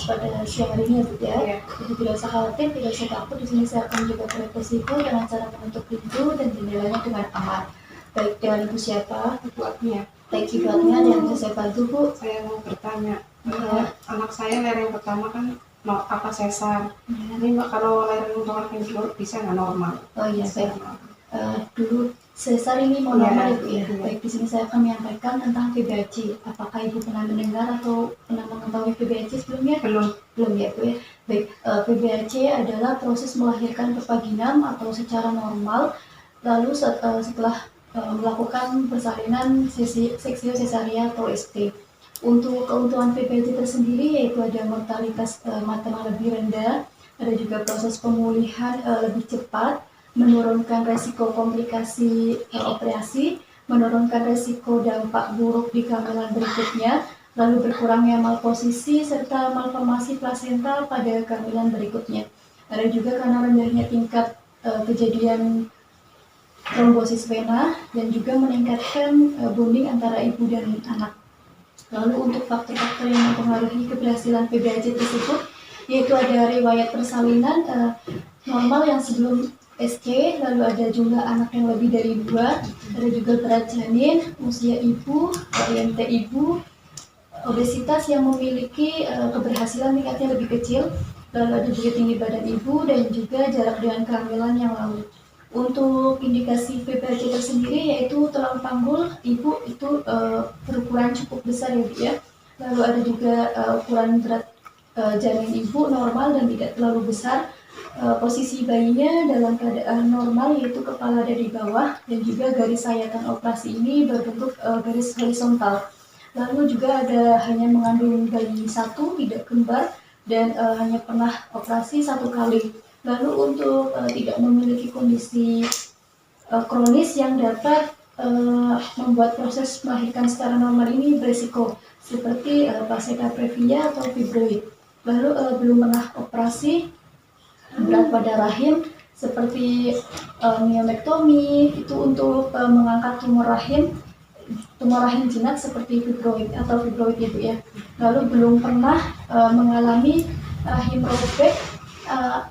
dibahas pada siang hari ini ya Bu ya. Iya. Jadi tidak usah khawatir, tidak usah takut. Di sini saya akan menjaga privasiku dengan cara menutup pintu dan jendelanya dengan aman. Baik, dengan Ibu siapa? Ibu Agnia. Baik, Ibu Agnia, ada yang bisa saya bantu Bu? Saya mau bertanya, Iya. anak saya lereng pertama kan apa sesar. Ini Mbak, kalau lereng untuk rahim kedua bisa nggak normal? Oh iya, baik. Dulu sesar ini mau normal ya Bu ya. Baik, di sini saya akan menyampaikan tentang PBAC. Apakah Ibu pernah mendengar atau pernah mengetahui PBAC sebelumnya? Belum ya Bu ya. Baik, PBAC adalah proses melahirkan pervaginam atau secara normal. Lalu setelah melakukan persalinan seksio sesaria atau ST. Untuk keuntungan PBAC tersendiri yaitu ada mortalitas maternal lebih rendah, ada juga proses pemulihan lebih cepat, menurunkan resiko komplikasi operasi, menurunkan resiko dampak buruk di kehamilan berikutnya, lalu berkurangnya malposisi serta malformasi plasenta pada kehamilan berikutnya. Ada juga karena rendahnya tingkat kejadian trombosis vena dan juga meningkatkan bonding antara ibu dan anak. Lalu untuk faktor-faktor yang mempengaruhi keberhasilan PBAC tersebut, yaitu ada riwayat persalinan normal yang sebelum SC, lalu ada jumlah anak yang lebih dari 2, ada juga berat janin, usia ibu, IMT ibu, obesitas yang memiliki keberhasilan tingkatnya lebih kecil, lalu ada juga tinggi badan ibu dan juga jarak dengan kehamilan yang lalu. Untuk indikasi PBAC tersendiri yaitu tulang panggul ibu itu berukuran cukup besar ya Bu ya. Lalu ada juga ukuran berat janin ibu normal dan tidak terlalu besar. Posisi bayinya dalam keadaan normal yaitu kepala ada di bawah dan juga garis sayatan operasi ini berbentuk garis horizontal. Lalu juga ada hanya mengandung bayi 1, tidak kembar dan hanya pernah operasi 1 kali. Lalu untuk tidak memiliki kondisi kronis yang dapat membuat proses melahirkan secara normal ini berisiko seperti placenta previa atau fibroid. Lalu belum pernah operasi berat pada rahim seperti myomektomi itu untuk mengangkat tumor rahim jinak seperti fibroid atau fibroid itu ya. Lalu belum pernah mengalami rahim robek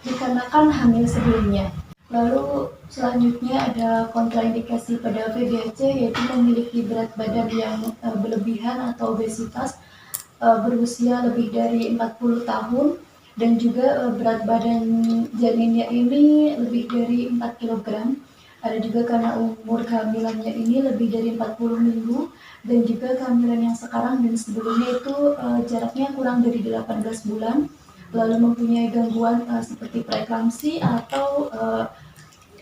dikarenakan hamil sebelumnya. Lalu selanjutnya ada kontraindikasi pada PBAC yaitu memiliki berat badan yang berlebihan atau obesitas, berusia lebih dari 40 tahun dan juga berat badan janinnya ini lebih dari 4 kg. Ada juga karena umur kehamilannya ini lebih dari 40 minggu dan juga kehamilan yang sekarang dan sebelumnya itu jaraknya kurang dari 18 bulan. Lalu mempunyai gangguan seperti preeklamsi atau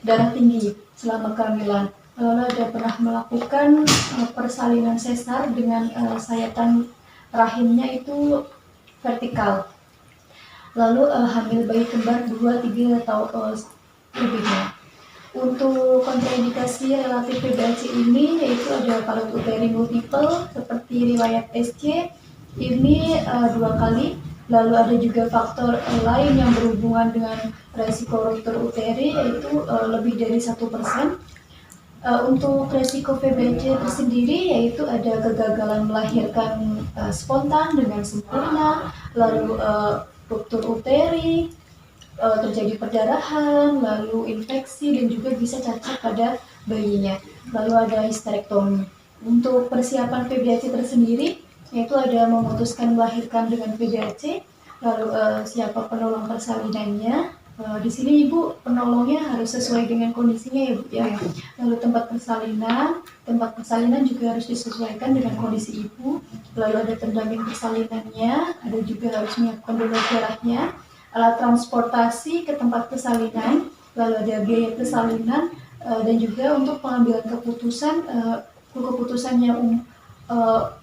darah tinggi selama kehamilan. Lalu ada pernah melakukan persalinan sesar dengan sayatan rahimnya itu vertikal. Lalu hamil bayi kembar 2, 3 atau lebihnya. Untuk kontraindikasi relatif PBAC ini yaitu ada kalau uteri multiple seperti riwayat SC ini 2 kali. Lalu ada juga faktor lain yang berhubungan dengan resiko ruptur uteri yaitu lebih dari 1%. Untuk resiko PBAC tersendiri yaitu ada kegagalan melahirkan spontan dengan sempurna, lalu ruptur uteri, terjadi perdarahan, lalu infeksi dan juga bisa cacat pada bayinya. Lalu ada histerektomi. Untuk persiapan PBAC tersendiri yaitu ada memutuskan melahirkan dengan PBAC, lalu siapa penolong persalinannya. Di sini Ibu penolongnya harus sesuai dengan kondisinya ya Bu ya. Lalu tempat persalinan juga harus disesuaikan dengan kondisi Ibu. Lalu ada pendamping persalinannya, ada juga harus menyiapkan donor darahnya, alat transportasi ke tempat persalinan, lalu ada biaya persalinan dan juga untuk pengambilan keputusan yang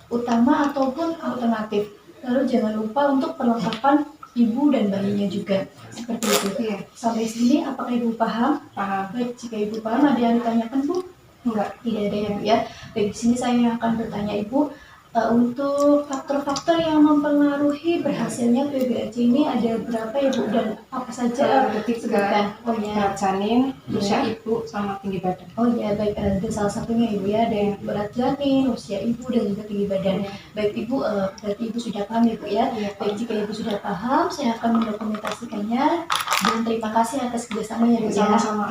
utama ataupun alternatif. Lalu jangan lupa untuk perlengkapan ibu dan bayinya juga seperti itu. Iya. Sampai sini apakah Ibu paham? Paham. Baik, jika Ibu paham ada yang ditanyakan Bu? Enggak. Tidak ada ya Bu ya. Baik, di sini saya akan bertanya Ibu, Untuk faktor-faktor yang mempengaruhi berhasilnya PBAC ini ada berapa ya Bu, dan apa saja? Berarti Sebutkan. Oh ya. berat janin, Ya. usia ibu, sama tinggi badan. Oh ya, baik, ada salah satunya Ibu ya, dari berat janin, usia Ibu, dan juga tinggi badan. Iya. Baik Ibu, berarti Ibu sudah paham ya Bu ya. Iya, Baik, jika Ibu sudah paham, saya akan mendokumentasikannya, dan terima kasih atas kerjasamanya Bu ya. sama-sama.